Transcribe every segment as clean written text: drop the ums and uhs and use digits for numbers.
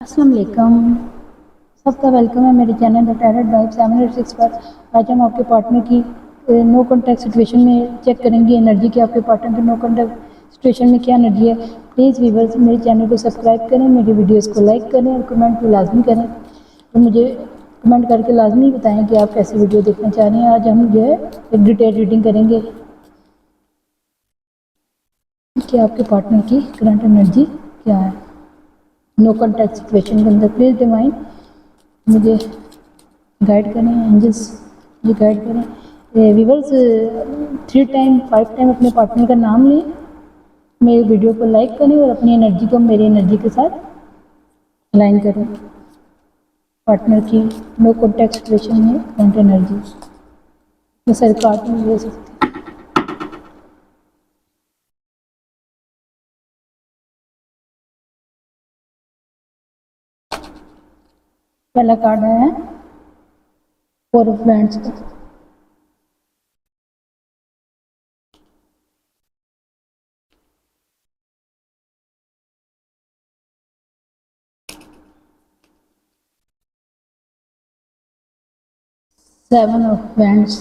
अस्सलाम वालेकुम। सबका वेलकम है मेरे चैनल द टैलेंट वाइब 786 पर। आज हम आपके पार्टनर की नो कॉन्टैक्ट सिचुएशन में चेक करेंगे एनर्जी की। आपके पार्टनर की नो कॉन्टैक्ट सिचुएशन में क्या एनर्जी है। प्लीज़ व्यूअर्स मेरे चैनल को सब्सक्राइब करें, मेरी वीडियोस को लाइक करें और कमेंट भी लाजमी करें। तो मुझे कमेंट करके लाजमी बताएं कि आप कैसी वीडियो देखना चाह रहे हैं। आज हम जो है एक डिटेल रीडिंग करेंगे कि आपके पार्टनर की करंट एनर्जी क्या है नो कॉन्टैक्ट सिचुएशन के अंदर। प्लीज़ डिवाइन मुझे गाइड करें, एंजल्स मुझे गाइड करें। व्यूअर्स 3 टाइम 5 टाइम अपने पार्टनर का नाम लें, मेरे वीडियो को लाइक करें और अपनी एनर्जी को मेरी एनर्जी के साथ अलाइन करें। पार्टनर की नो कॉन्टैक्ट सिचुएशन में करंट एनर्जी मैं सर कार्ड में ले सकती हूँ। पहला कार्ड आया है 4 ऑफ वैंड्स का। Seven of wands,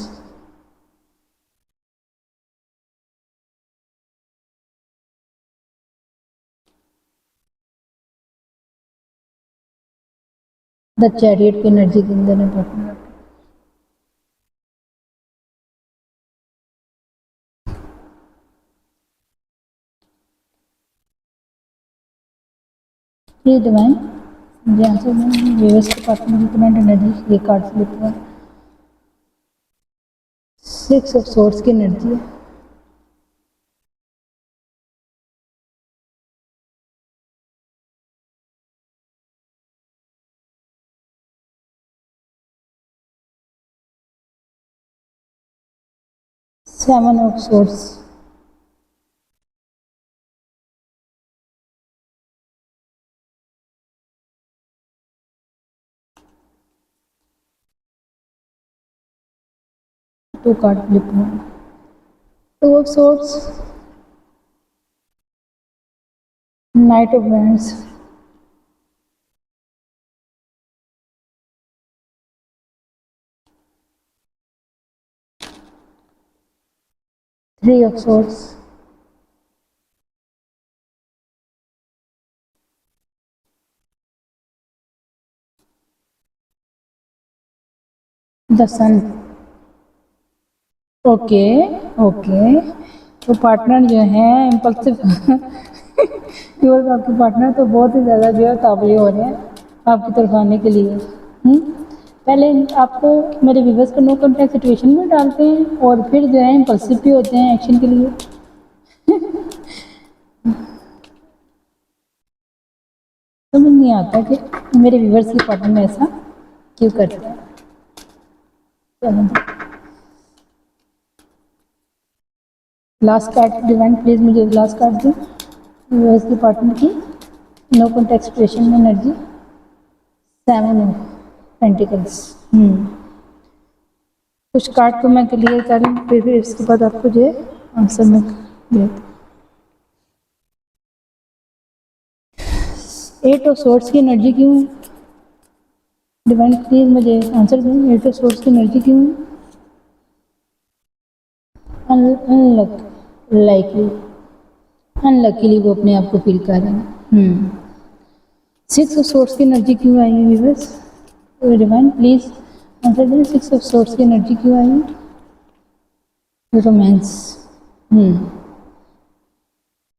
the chariot की एनर्जी के अंदर है पार्टनर। प्लीज डिवाइन जहाँ से व्यूअर्स के पार्टनर की करंट एनर्जी ये कार्ड से लेते हैं। 6 ऑफ सोर्स की एनर्जी है, seven of swords, two card flip हुआ, 2 of swords, knight of wands, three of swords, the sun. Okay okay, तो पार्टनर जो है इम्पल्सिव प्योर आपके पार्टनर तो बहुत ही ज़्यादा जो है काबिल हो रहे हैं आपकी तरफ आने के लिए। पहले आपको मेरे व्यूवर्स को नो कॉन्टैक्ट सिचुएशन में डालते हैं और फिर जो है इम्पल्सिव भी होते हैं एक्शन के लिए। समझ नहीं आता कि मेरे व्यूवर्स के पार्टनर ऐसा क्यों करते हैं। लास्ट कार्ड डिवाइन प्लीज मुझे लास्ट कार्ड दो। व्यूअर्स के पार्टनर की नो कॉन्टैक्ट सिचुएशन में एनर्जी 7 ऑफ पेंटिकल्स। कुछ कार्ड को मैं क्लियर कर लूँ फिर इसके बाद आपको जो है आंसर में देती। 8 ऑफ सोर्स की एनर्जी क्यों है डिवाइन प्लीज मुझे आंसर दें। 8 ऑफ सोर्स की एनर्जी क्यों है। अनलकीली अनलकीली वो अपने आप को फील कर रहे हैं। 6 ऑफ सोर्स की एनर्जी क्यों आई है व्यूअर्स। डिवाइन प्लीज आंसर दें। 6 ऑफ सोर्स की एनर्जी क्यों आई है। रोमांस।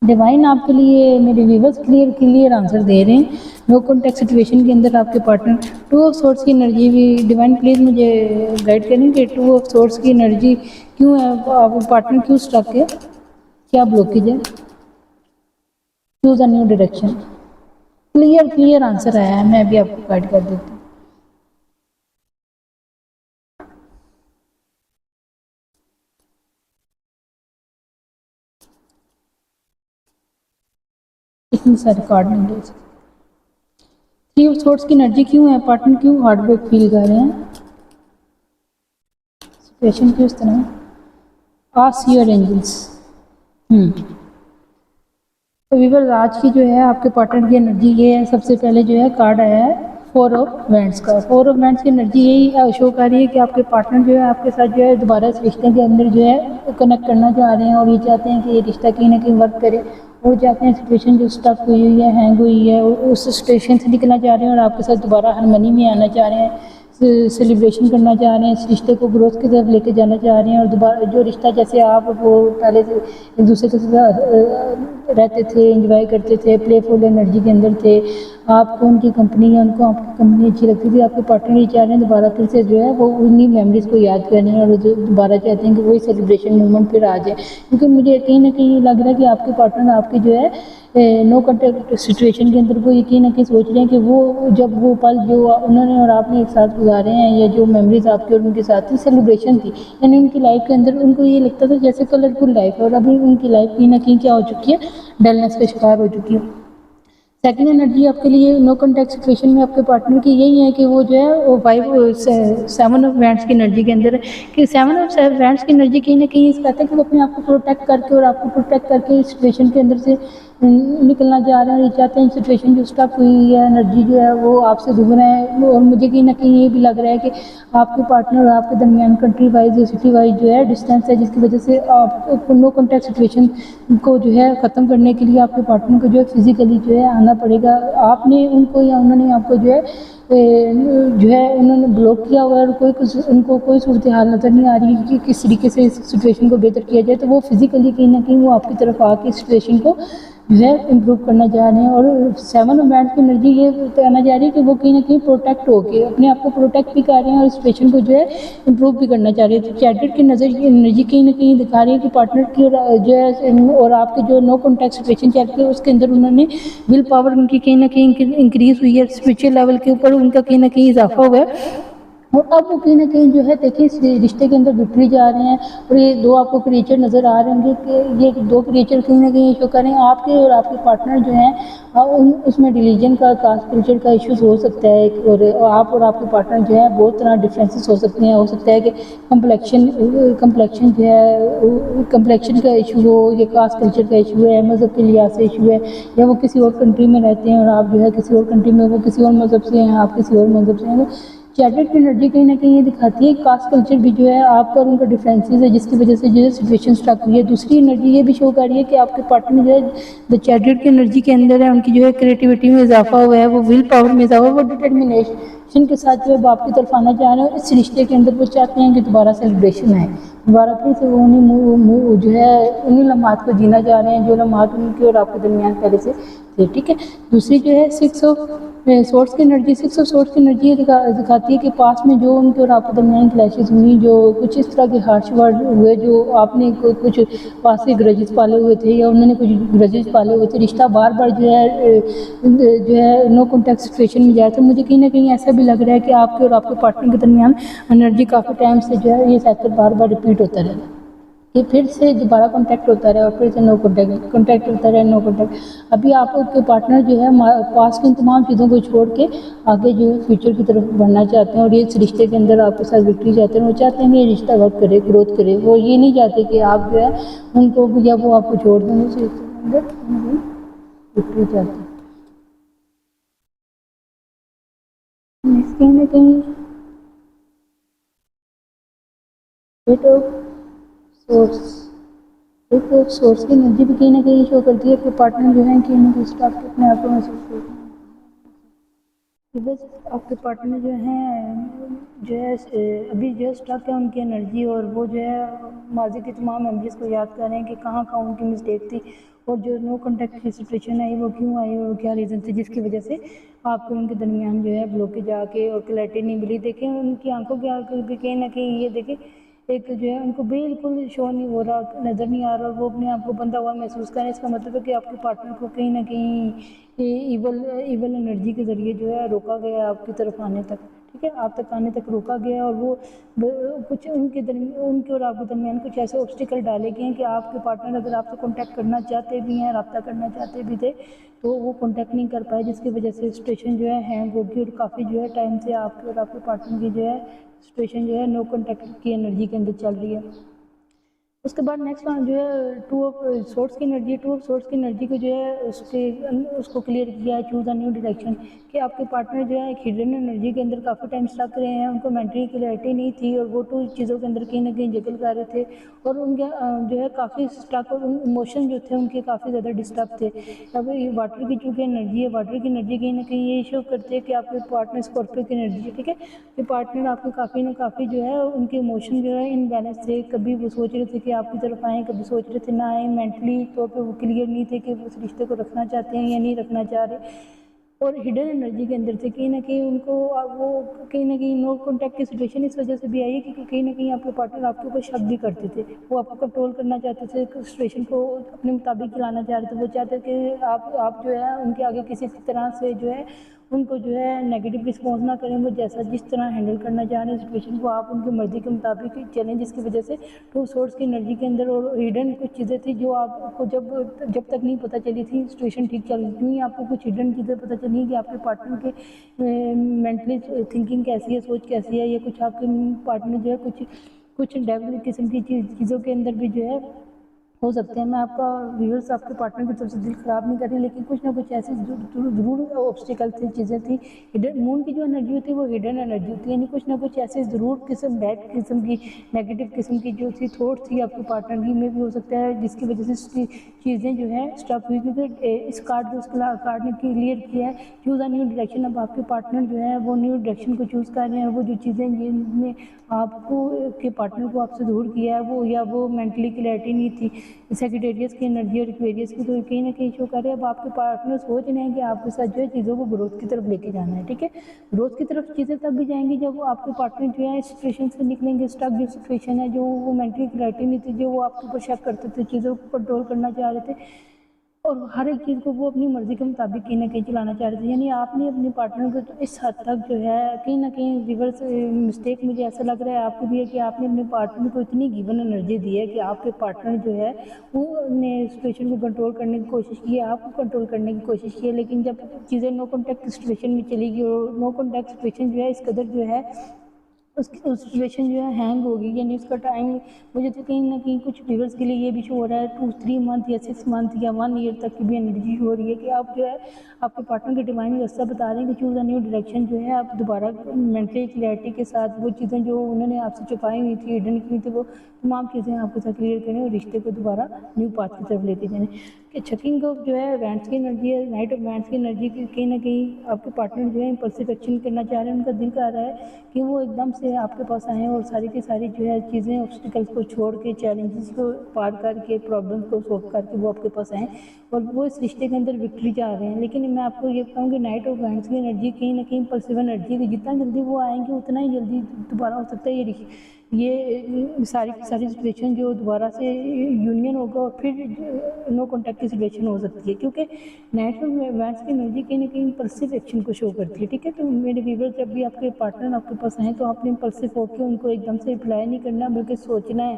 डिवाइन आपके लिए मेरे व्यूवर्स क्लियर आंसर दे रहे हैं। नो कॉन्टैक्ट सिचुएशन के अंदर आपके पार्टनर 2 ऑफ सोर्स की एनर्जी भी डिवाइन प्लीज मुझे गाइड करें कि 2 ऑफ सोर्स की एनर्जी क्यों है, आपका पार्टनर क्यों स्टक है, क्या ब्लॉकेज है। Choose a new direction. Clear answer आया है, मैं भी आपको गाइड कर देती हूँ। इतनी सारी कार्ड नहीं दे सकते। 3 ऑफ सोर्स की एनर्जी क्यों है, पार्टनर क्यों हार्ट ब्रेक फील कर रहे हैं, सिचुएशन क्यों इस तरह। Ask your angels. तो वीवर आज की जो है आपके पार्टनर की एनर्जी ये है, सबसे पहले जो है कार्ड आया है 4 ऑफ वैंड्स का। 4 ऑफ वैंड्स की एनर्जी यही शो कर रही है कि आपके पार्टनर जो है आपके साथ जो है दोबारा इस रिश्ते के अंदर जो है कनेक्ट करना चाह रहे हैं और ये चाहते हैं कि ये रिश्ता कहीं ना कहीं वर्क करे और चाहते हैं सिचुएशन जो स्टक हुई हुई है, हैंग हुई है, उस सिचुएशन से निकलना चाह रहे हैं और आपके साथ दोबारा हारमनी में आना चाह रहे हैं, सेलिब्रेशन करना चाह रहे हैं, इस रिश्ते को ग्रोथ की तरफ लेके जाना चाह रहे हैं और दोबारा जो रिश्ता जैसे आप वो पहले से एक दूसरे के साथ रहते थे, एंजॉय करते थे, प्लेफुल एनर्जी के अंदर थे, आपको उनकी कंपनी या उनको आपकी कंपनी अच्छी लगती थी, आपके पार्टनर ये चाह रहे हैं दोबारा फिर से जो है वो उन्हीं मेमोरीज को याद करें और दोबारा चाहते हैं कि वही सेलिब्रेशन मोमेंट फिर आ जाए। क्योंकि मुझे कहीं ना कहीं लग रहा है कि आपके पार्टनर आपकी जो है नो कॉन्टेक्ट सिचुएशन के अंदर वो ये कहीं ना कहीं सोच रहे हैं कि वो जब वो पल जो उन्होंने और आपने एक साथ गुजारे हैं या जो मेमोरीज आपकी और उनके साथ थी, सेलिब्रेशन थी, यानी उनकी लाइफ के अंदर उनको ये लगता था जैसे कलरफुल लाइफ है और अभी उनकी लाइफ कहीं ना कहीं क्या हो चुकी है, डलनेस का शिकार हो चुकी है। सेकंड एनर्जी आपके लिए नो कॉन्टैक्ट सिचुएशन में आपके पार्टनर की यही है कि वो जो है वो 7 ऑफ वैंड्स की एनर्जी के अंदर है कि 7 ऑफ वैंड्स की एनर्जी कहीं ना कहीं इस कहते हैं कि वो अपने आप को प्रोटेक्ट करके और आपको प्रोटेक्ट करके इस सिचुएशन के अंदर से निकलना चाह रहे हैं और ये चाहते हैं सिचुएशन जो स्टक हुई है, एनर्जी जो है वो आपसे दूर है और मुझे कहीं ना कहीं ये भी लग रहा है कि आपके पार्टनर और आपके दरमियान कंट्री वाइज या सिटी वाइज जो है डिस्टेंस है, जिसकी वजह से आप नो कॉन्टैक्ट सिचुएशन को जो है ख़त्म करने के लिए आपके पार्टनर को जो है फिजिकली जो है आना पड़ेगा। आपने उनको या उन्होंने आपको जो है उन्होंने ब्लॉक किया हुआ है और कोई कुछ उनको कोई सूरत हाल नज़र नहीं आ रही है कि किस तरीके से इस सिचुएशन को बेहतर किया जाए, तो वो फिजिकली कहीं ना कहीं वो आपकी तरफ आके सिचुएशन को जो है इम्प्रूव करना चाह रहे हैं। और 7 ऑफ वैंड्स की एनर्जी ये कहना चाह रही है कि वो कहीं ना कहीं प्रोटेक्ट होके अपने आप को प्रोटेक्ट भी कर रहे हैं और सिचुएशन को जो है इम्प्रूव भी करना चाह रहे हैं। तो चैटेड की नज़र की एनर्जी कहीं ना कहीं दिखा रही है कि पार्टनर की और जो है और आपके जो नो कॉन्टैक्ट सिचुएशन चल रही है उसके अंदर उन्होंने विल पावर उनकी कहीं ना कहीं इंक्रीज हुई है, स्पिरिचुअल लेवल के ऊपर उनका कहीं ना कहीं इजाफा हुआ है और अब वो कहीं ना कहीं जो है देखिए इस रिश्ते के अंदर बिखरी जा रहे हैं और ये दो आपको क्रिएचर नज़र आ रहे होंगे कि ये दो क्रिएचर कहीं ना कहीं शो करें आपके और आपके पार्टनर जो हैं उसमें रिलीजन का कास्ट कल्चर का इश्यूज हो सकता है और आप और आपके पार्टनर जो है बहुत तरह डिफरेंसेस हो सकते हैं। हो सकता है कि कम्प्लेक्शन जो है कम्प्लेक्शन का इशू हो या कास्ट कल्चर का इशू है, मज़हब के लिहाज से इशू है या वो किसी और कंट्री में रहते हैं और आप जो है किसी और कंट्री में, वो किसी और मज़हब से हैं आप किसी और मज़हब से हैं। चैटेड की एनर्जी कहीं ना कहीं ये दिखाती है कास्ट कल्चर भी जो है आपका और उनका डिफरेंसेस है जिसकी वजह से जो है सिचुएशन स्टक हुई है। दूसरी एनर्जी ये भी शो कर रही है कि आपके पार्टनर जो है द चैटेड की एनर्जी के अंदर है, उनकी जो है क्रिएटिविटी में इजाफा हुआ है, वो विल पावर में इजाफा, वो डिटर्मिनेशन के साथ जो है बाप की तरफ आना चाह रहे हैं। इस रिश्ते के अंदर वो चाहते हैं कि दोबारा सेलिब्रेशन आए, दोबारा फिर से वो जो है उन्हीं लम्हात को जीना चाह रहे हैं जो लम्हात उनके और आपके दरमियान पहले से थे। ठीक है। दूसरी जो है 6 ऑफ सोर्ड्स की एनर्जी, 6 ऑफ सोर्ड्स की एनर्जी दिखाती है कि पास में जो उनके और आपके दरमियान क्लैशेस हुई, जो कुछ इस तरह के हार्श वर्ड हुए, जो आपने कुछ पास से ग्रजेस पाले हुए थे या उन्होंने कुछ ग्रजेस पाले हुए थे, रिश्ता बार बार जो है नो कॉन्टैक्ट सिचुएशन में जाए, तो मुझे कहीं ना कहीं ऐसा भी लग रहा है कि आपके और आपके पार्टनर के दरमियान एनर्जी काफ़ी टाइम से जो है ये साइकिल बार बार रिपीट होता रहेगा कि फिर से दोबारा कांटेक्ट होता रहे और फिर से नो कांटेक्ट, कांटेक्ट होता रहे, नो कांटेक्ट। अभी आपके पार्टनर जो है पास की तमाम चीज़ों को छोड़ के आगे जो है फ्यूचर की तरफ बढ़ना चाहते हैं और ये इस रिश्ते के अंदर आपके साथ विक्ट्री चाहते हैं। वो चाहते हैं कि ये रिश्ता वर्क करे, ग्रोथ करे, वो ये नहीं चाहते कि आप जो है उनको या वो आपको छोड़ दें, उस रिश्ते के अंदर विक्ट्री चाहते हैं। कहीं ना कहीं एट ऑफ सोर्स, एक सोर्स की एनर्जी भी कहीं ना कहीं शो करती है कि पार्टनर जो है कहीं ना कहीं स्टॉक अपने आप को महसूस करते हैं। बस आपके पार्टनर जो है अभी जो स्टक है उनकी एनर्जी और वो जो है माजी की तमाम मेमोरीज को याद कर रहे हैं कि कहाँ कहाँ उनकी मिस्टेक थी और जो नो कॉन्टैक्ट की सिचुएशन आई वो क्यों आई और क्या रीज़न थे जिसकी वजह से आपको उनके दरमियान जो है ब्लॉकेज आके और क्लैरिटी नहीं मिली। देखें उनकी आंखों के आगे भी कहीं ना कहीं ये देखें एक जो है उनको बिल्कुल शो नहीं हो रहा, नज़र नहीं आ रहा और वो अपने आप को बंधा हुआ महसूस करें। इसका मतलब है कि आपके पार्टनर को कहीं ना कहीं इवल इवल एनर्जी के ज़रिए जो है रोका गया है आपकी तरफ आने तक। ठीक है, आप तक आने तक रोका गया और वो कुछ उनके और आपके दरमियान कुछ ऐसे ऑब्स्टिकल डाले गए हैं कि आपके पार्टनर अगर आपसे कॉन्टैक्ट करना चाहते भी हैं, रब्ता करना चाहते भी थे, तो वो कॉन्टैक्ट नहीं कर पाए जिसकी वजह से सिचुएशन जो है हैंग होगी और काफ़ी जो है टाइम से आपके और आपके पार्टनर की जो है सिचुएशन जो है नो कॉन्टैक्ट की एनर्जी के अंदर चल रही है। उसके बाद नेक्स्ट जो है टू ऑफ सोर्स की एनर्जी, टू ऑफ सोर्स की एनर्जी को जो है उसको क्लियर किया है, चूज अ न्यू डायरेक्शन, कि आपके पार्टनर जो है एक हिडन एनर्जी के अंदर काफ़ी टाइम स्टक रहे हैं, उनको मेंटली क्लैरिटी नहीं थी और वो टू चीज़ों के अंदर कहीं ना कहीं जगल कर रहे थे और उनके जो है काफ़ी स्टक और इमोशन जो थे उनके काफ़ी ज़्यादा डिस्टर्ब थे। अब ये वाटर की चूँकि एनर्जी है, वाटर की एनर्जी कहीं ना कहीं ये शो करते हैं कि आपके पार्टनर स्कॉर्पियो की एनर्जी है, ठीक है, कि पार्टनर आपके काफ़ी ना काफ़ी जो है उनके इमोशन जो है इनबैलेंस थे, कभी वो सोच रहे थे कि आपकी तरफ आएँ, कभी सोच रहे थे ना आएँ, मेंटली तौर पे वो क्लियर नहीं थे कि वो उस रिश्ते को रखना चाहते हैं या नहीं रखना चाह रहे और हिडन एनर्जी के अंदर थे। कहीं ना कहीं उनको वो कहीं ना कहीं नो कॉन्टैक्ट की सिचुएशन इस वजह से भी आई है क्योंकि कहीं ना कहीं आपके पार्टनर आपके ऊपर शक भी करते थे, वो आपको कंट्रोल करना चाहते थे, सिचुएशन को अपने मुताबिक चलाना चाह रहे थे, वो चाहते थे कि आप जो है उनके आगे किसी तरह से जो है उनको जो है नेगेटिव रिस्पॉन्स ना करें, वो जैसा जिस तरह हैंडल करना चाह रहे हैं सिचुएशन को आप उनकी मर्जी के मुताबिक चलें, जिसकी वजह से टू सोर्स की एनर्जी के अंदर और हिडन कुछ चीज़ें थी जो आपको जब जब तक नहीं पता चली थी सिचुएशन ठीक चल रही थी, आपको कुछ हिडन चीज़ें पता चली कि आपके पार्टनर के मेंटली थिंकिंग कैसी है, सोच कैसी है, या कुछ आपके पार्टनर जो है कुछ डेवलप किस्म की चीज़ों के अंदर भी जो है हो सकते हैं। मैं आपका व्यूअर्स आपके पार्टनर की तरफ से दिल ख़राब नहीं कर रही, लेकिन कुछ ना कुछ ऐसी ज़रूर ऑब्स्टिकल थी, चीज़ें थी। हिडन मून की जो एनर्जी होती है वो हिडन एनर्जी होती है, यानी कुछ ना कुछ ऐसे ज़रूर किस्म बैड किस्म की नेगेटिव किस्म की जो थी थॉट थी आपके पार्टनर की में भी हो सकता है, जिसकी वजह से चीज़ें जो है स्टक हुई, क्योंकि इस कार्ड को कार्ड ने क्लियर किया है चूज़ अ न्यू डायरेक्शन। अब आपके पार्टनर जो है वो न्यू डायरेक्शन को चूज़ कर रहे हैं, वो जो चीज़ें जिनने आपको के पार्टनर को आपसे दूर किया है वो या वो मेंटली क्लैरिटी नहीं थी, सेक्रेटेरियस की एनर्जी और एक्वेरियस की, तो कहीं ना कहीं शो कर रहे हैं अब आपके पार्टनर सोच रहे हैं कि आपके साथ जो है चीज़ों को ग्रोथ की तरफ लेके जाना है, ठीक है। ग्रोथ की तरफ चीज़ें तब भी जाएंगी जब वो आपके पार्टनर जो है इस सिचुएशन से निकलेंगे, स्टक जो सिचुएशन है, जो वो मेंटली क्लैरिटी नहीं थी, जो वो आपके ऊपर शक करते थे, चीज़ों को कंट्रोल करना चाह रहे थे और हर एक चीज़ को वो अपनी मर्ज़ी के मुताबिक कहीं ना कहीं चलाना चाह रहे थे, यानी आपने अपने पार्टनर को तो इस हद तक जो है कहीं ना कहीं रिवर्स मिस्टेक मुझे ऐसा लग रहा है आपको भी है कि आपने अपने पार्टनर को इतनी गिवन एनर्जी दी है कि आपके पार्टनर जो है वो ने सिचुएशन को कंट्रोल करने की कोशिश की है, आपको कंट्रोल करने की कोशिश की है, लेकिन जब चीज़ें नो कॉन्टैक्ट सिचुएशन में चली गई और नो कॉन्टैक्ट सिचुएशन जो है इस कदर जो है उसकी सिचुएशन जो है हैंग होगी, यानी उसका टाइम मुझे तो कहीं ना कहीं कुछ व्यूअर्स के लिए ये भी शो हो रहा है 2-3 मंथ या 6 मंथ या 1 ईयर तक की भी एनर्जी हो रही है कि आप जो है आपके पार्टनर के डिवाइन रास्ता बता रहे हैं कि चूज़ अ न्यू डायरेक्शन, जो है आप दोबारा मेंटली क्लैरिटी के साथ वो चीज़ें जो उन्होंने आपसे छुपाई हुई थी, हिडन की थी, वो तमाम चीज़ें आपके साथ क्लियर करें और रिश्ते को दोबारा न्यू पाथ की तरफ लेके जाएं। कि छकिंग ऑफ जो है वैंड्स की एनर्जी है, नाइट ऑफ वैंड्स की एनर्जी कहीं ना कहीं आपके पार्टनर जो है इम्पल्सिव एक्शन करना चाह रहे हैं, उनका दिल कर रहा है कि वो एकदम से आपके पास आएँ और सारी की सारी जो है चीज़ें ऑब्स्टिकल्स को छोड़ के चैलेंजेस को पार करके प्रॉब्लम को सॉल्व करके वो आपके पास आएँ और वो इस रिश्ते के अंदर विक्ट्री चाह रहे हैं। लेकिन मैं आपको ये बताऊँ कि नाइट ऑफ वैंड्स की एनर्जी कहीं ना कहीं इम्पल्सिव एनर्जी है कि जितना जल्दी वो आएंगे उतना ही जल्दी दोबारा हो सकता है ये सारी की सारी सिचुएशन जो दोबारा से यूनियन होगा और फिर नो कॉन्टैक्ट की सिचुएशन हो सकती है, क्योंकि नेचुरल इवेंट्स की एनर्जी कहीं ना कहीं इम्पल्सिव एक्शन को शो करती है, ठीक है। तो मेरे व्यूअर जब भी आपके पार्टनर आपके पास आए तो आपने इम्पल्सिव होकर उनको एकदम से रिप्लाई नहीं करना, बल्कि सोचना है,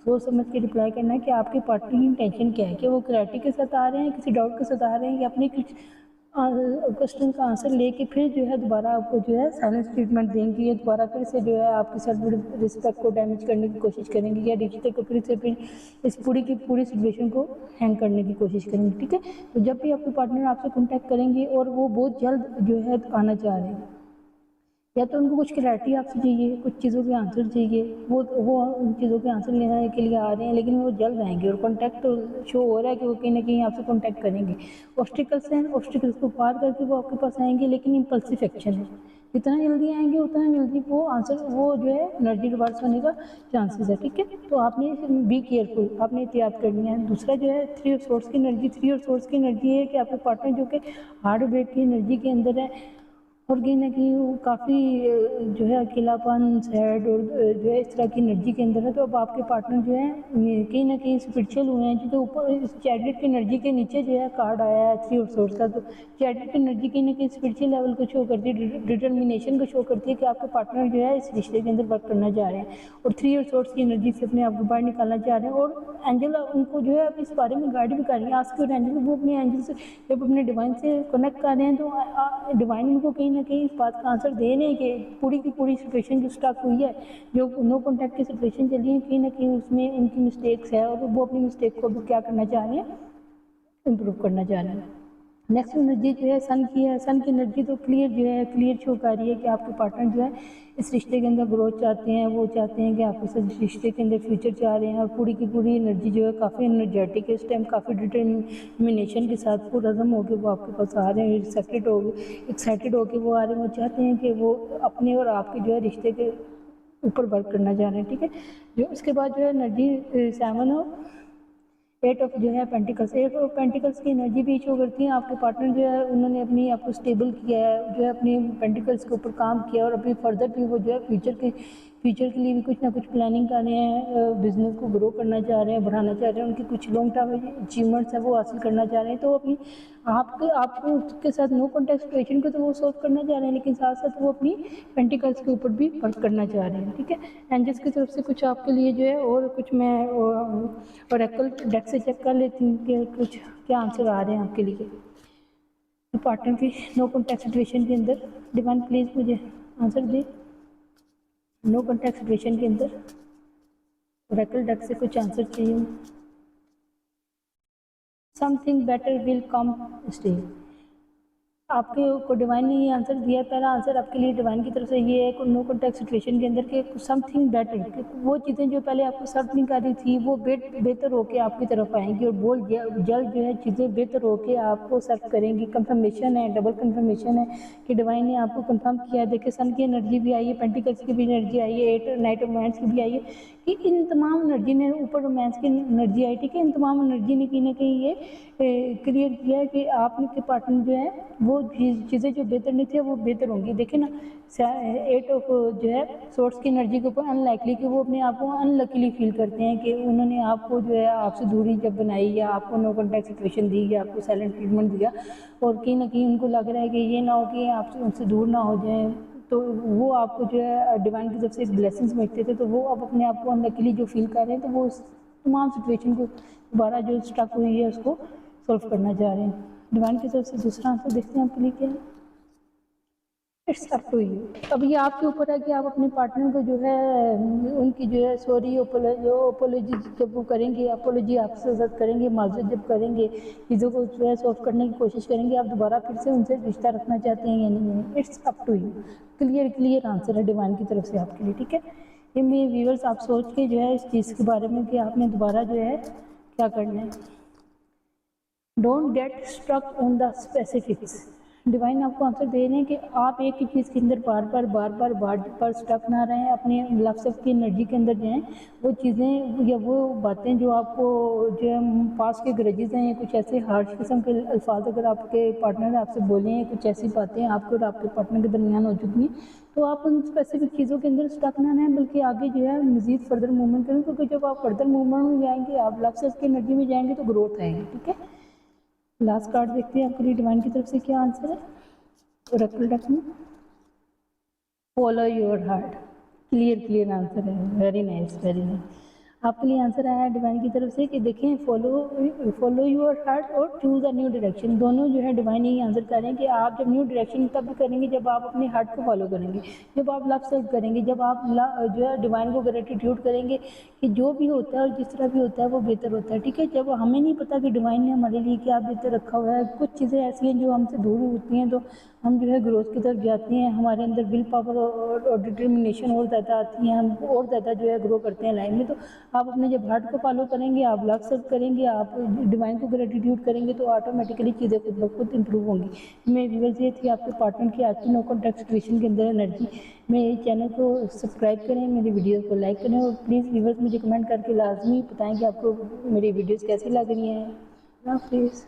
सोच समझ के रिप्लाई करना है कि आपके पार्टनर की इंटेंशन क्या है, कि वो क्लैरिटी के साथ आ रहे हैं, किसी डाउट के साथ आ रहे हैं, या अपनी कुछ क्वेश्चन का आंसर लेके फिर जो है दोबारा आपको जो है साइलेंस ट्रीटमेंट देंगी, या दोबारा फिर से जो है आपकी सेल्फ रिस्पेक्ट को डैमेज करने की कोशिश करेंगी, या रिश्ते को फिर इस पूरी की पूरी सिचुएशन को हैंग करने की कोशिश करेंगी, ठीक है। तो जब भी आपके पार्टनर आपसे कॉन्टैक्ट करेंगे और वो बहुत जल्द जो है आना चाह रहे हैं, या तो उनको कुछ क्लैरिटी आपसे चाहिए, कुछ चीज़ों के आंसर चाहिए, वो उन चीज़ों के आंसर लेने के लिए आ रहे हैं, लेकिन वो जल्द आएंगे और कॉन्टैक्ट तो शो हो रहा है कि वो कहीं ना कहीं आपसे कॉन्टैक्ट करेंगे। ऑब्स्टिकल्स हैं, ऑब्स्टिकल्स को पार करके वो आपके पास आएंगे, लेकिन इम्पल्सिव एक्शन है, जितना जल्दी आएंगे उतना जल्दी वो आंसर वो जो है एनर्जी रिवर्स होने का चांसेस है, ठीक है। तो आपने बी केयरफुल, आपने एहतियात करनी है। दूसरा जो है थ्री ऑफ सोर्स की एनर्जी, थ्री ऑफ सोर्स की एनर्जी है कि आपके पार्टनर जो कि हार्ट ब्रेक की एनर्जी के अंदर है और कहीं ना कहीं वो काफ़ी जो है अकेलापन, सैड और जो है इस तरह की एनर्जी के अंदर है। तो अब आपके पार्टनर जो है कहीं ना कहीं स्पिरिचुअल हुए हैं, क्योंकि ऊपर इस चैरिट की एनर्जी के नीचे जो है कार्ड आया है थ्री ऑफ सोर्स का। तो चैरिट की एनर्जी कहीं ना कहीं स्पिरिचुअल लेवल को शो करती है, डिटर्मिनेशन को शो करती है कि आपके पार्टनर जो है इस रिश्ते के अंदर वर्क करना चाह रहे हैं और थ्री ऑफ सोर्स की एनर्जी से अपने आप को बाहर निकालना चाह रहे हैं। और एंजल उनको जो है अब इस बारे में गाइड भी कर रही है। आज के और एंजल वो अपने एंजल से जब अपने डिवाइन से कनेक्ट कर रहे हैं तो डिवाइन उनको कहीं ना ना कहीं इस बात का आंसर दे रहे हैं कि पूरी की पूरी सिचुएशन जो स्टक हुई है, जो नो कॉन्टैक्ट की सिचुएशन चली है, कहीं ना कहीं उसमें उनकी मिस्टेक्स है और वो अपनी मिस्टेक को भी क्या करना चाह रहे हैं, इम्प्रूव करना चाह रहे हैं। नेक्स्ट एनर्जी जो है सन की है। सन की एनर्जी तो क्लियर जो है, क्लियर शो कर रही है कि आपके पार्टनर जो है इस रिश्ते के अंदर ग्रोथ चाहते हैं, वो चाहते हैं कि आप इस रिश्ते के अंदर फ्यूचर चाह रहे हैं, और पूरी की पूरी एनर्जी जो है काफ़ी एनर्जेटिक है इस टाइम, काफ़ी डिटर्मिनेशन के साथ पूरा दम होकर वो आपके पास आ रहे हैं, एक्साइटेड होकर वो आ रहे हैं, वो चाहते हैं कि वो अपने और आपके जो है रिश्ते के ऊपर वर्क करना चाह रहे हैं, ठीक है। जो उसके बाद जो है एनर्जी 7 हो, 8 ऑफ जो है पेंटिकल्स, 8 ऑफ पेंटिकल्स की एनर्जी भी शो करती है आपके पार्टनर जो है उन्होंने अपनी आपको स्टेबल किया है, जो है अपनी पेंटिकल्स के ऊपर काम किया, और अभी फर्दर भी वो जो है फ्यूचर के लिए भी कुछ ना कुछ प्लानिंग कर रहे हैं, बिजनेस को ग्रो करना चाह रहे हैं, बढ़ाना चाह रहे हैं, उनकी कुछ लॉन्ग टर्म अचीवमेंट्स है वो हासिल करना चाह रहे हैं। तो अपनी आपको उसके साथ नो कॉन्टैक्ट सिचुएशन को तो वो सॉल्व करना चाह रहे हैं, लेकिन साथ साथ वो अपनी पेंटिकल्स के ऊपर भी वर्क करना चाह रहे हैं, ठीक है। एंजल्स की तरफ से कुछ आपके लिए जो है और कुछ मैं ओरेकल डेक से चेक कर लेती हूँ कि कुछ क्या आंसर आ रहे हैं आपके लिए पार्टनर की नो कॉन्टैक्ट सिचुएशन के अंदर। डिवाइन प्लीज़ मुझे आंसर दे, नो कॉन्टैक्ट सिचुएशन के अंदर ओरेकल डेक से कुछ आंसर चाहिए। Something better will come stay, आपके को डिवाइन ने ये आंसर दिया। पहला आंसर आपके लिए डिवाइन की तरफ से ये है नो कॉन्टैक्ट सिचुएशन के अंदर कि समथिंग बेटर, कि वो चीज़ें जो पहले आपको सर्व नहीं कर रही थी वो बेहतर होके आपकी तरफ आएंगी, और बहुत जल्द जो है चीज़ें बेहतर होके आपको सर्व करेंगी। कंफर्मेशन है, डबल कंफर्मेशन है कि डिवाइन ने आपको कंफर्म किया है। देखिए सन की एनर्जी भी आई है, पेंटिकल्स की भी एनर्जी आई है, 8 नाइट ऑफ वांड्स की भी आई है, कि इन तमाम एनर्जी ने ऊपर रोमांस की एनर्जी आई, ठीक है। इन तमाम एनर्जी ने कहीं ना कहीं ये क्लियर किया है कि आपने के पार्टनर जो है वो चीज़ें जो बेहतर नहीं थी वो बेहतर होंगी। देखिए ना 8 ऑफ जो है सोर्स की एनर्जी के ऊपर अनलाइकली, कि वो अपने आप को अनलकीली फील करते हैं कि उन्होंने आपको जो है आपसे दूरी जब बनाई, या आपको नो कॉन्टैक्ट सिचुएशन दी, या आपको साइलेंट ट्रीटमेंट दिया, और कहीं ना कहीं उनको लग रहा है कि ये ना हो कि आपसे उनसे दूर ना हो जाए, तो वो आपको जो है डिवाइन की तरफ से एक ब्लेसिंग्स मिलते थे, तो वो अब अपने आप को अनलकीली जो फील कर रहे हैं, तो वो उस तमाम सिचुएशन को दोबारा जो स्टक हुई है उसको सॉल्व करना चाह रहे हैं। डिवाइन की तरफ से दूसरा आंसर देखते हैं आपके लिए क्या है। It's up to you. अब ये आपके ऊपर है कि आप अपने पार्टनर को जो है उनकी जो है सॉरी अपोलॉजी जब वो करेंगे, अपोलॉजी आपसे साथ करेंगे, माजरत जब करेंगे, चीज़ों को जो है सॉल्व करने की कोशिश करेंगे, आप दोबारा फिर से उनसे रिश्ता रखना चाहते हैं या नहीं। It's up to you. Clear answer है डिवाइन की तरफ से आपके लिए, ठीक है। ये मेरे व्यूअर्स आप सोच के जो है इस चीज़ के बारे में कि आपने दोबारा जो है क्या करना है। Don't get struck on the specifics. Divine आपको आंसर दे रहे हैं कि आप एक ही चीज़ के अंदर बार बार स्टक ना रहें, अपने लफ्ज़ की एनर्जी के अंदर जाएं। वो चीज़ें या वो बातें जो आपको जो है पास के ग्रजेस हैं, या कुछ ऐसे हार्श किस्म के अल्फाज अगर आपके पार्टनर आपसे बोले हैं, कुछ ऐसी बातें आपके और आपके पार्टनर के दरमियान हो चुकी हैं, तो आप उन स्पेसिफिक चीज़ों के अंदर स्टक ना रहें, बल्कि आगे जो है मज़ीद फर्दर मूवमेंट करें, क्योंकि जब आप फर्दर मूवमेंट में जाएंगे, आप लफ्ज़ की एनर्जी में जाएंगे तो ग्रोथ आएगी, ठीक है। लास्ट कार्ड देखते हैं आपके लिए डिवाइन की तरफ से क्या आंसर है। ओरेकल डेक में follow your heart, clear answer है। Very nice, very nice. आपके लिए आंसर आया है डिवाइन की तरफ से कि देखें फॉलो योर हार्ट और चूज अ न्यू डायरेक्शन। दोनों जो है डिवाइन यही आंसर कर रहे हैं कि आप जब न्यू डायरेक्शन तब करेंगे जब आप अपने हार्ट को फॉलो करेंगे, जब आप लव सर्व करेंगे, जब आप जो है डिवाइन को ग्रेटिट्यूड करेंगे कि जो भी होता है और जिस तरह भी होता है वो बेहतर होता है, ठीक है। जब हमें नहीं पता कि डिवाइन ने हमारे लिए क्या बेहतर रखा हुआ है, कुछ चीज़ें ऐसी हैं जो हमसे दूर होती हैं, तो हम जो है ग्रोथ की तरफ जाते हैं, हमारे अंदर विल पावर और डिटर्मिनेशन और ज़्यादा आती है, हम और ज़्यादा जो है ग्रो करते हैं लाइफ में। तो आप अपने जब हार्ट को फॉलो करेंगे, आप लव सर्व करेंगे, आप डिवाइन को ग्रेटिट्यूड करेंगे, तो ऑटोमेटिकली चीज़ें खुद ब खुद इंप्रूव होंगी। मेरी व्यूअर्स ये थी आपके पार्टनर की आज की नो कॉन्टैक्ट सिचुएशन के अंदर एनर्जी। मेरे चैनल को सब्सक्राइब करें, मेरी वीडियो को लाइक करें, और प्लीज़ व्यूअर्स मुझे कमेंट करके लाजमी बताएं कि आपको मेरी वीडियोज़ कैसी लग रही हैं। अल्लाह हाफिज़।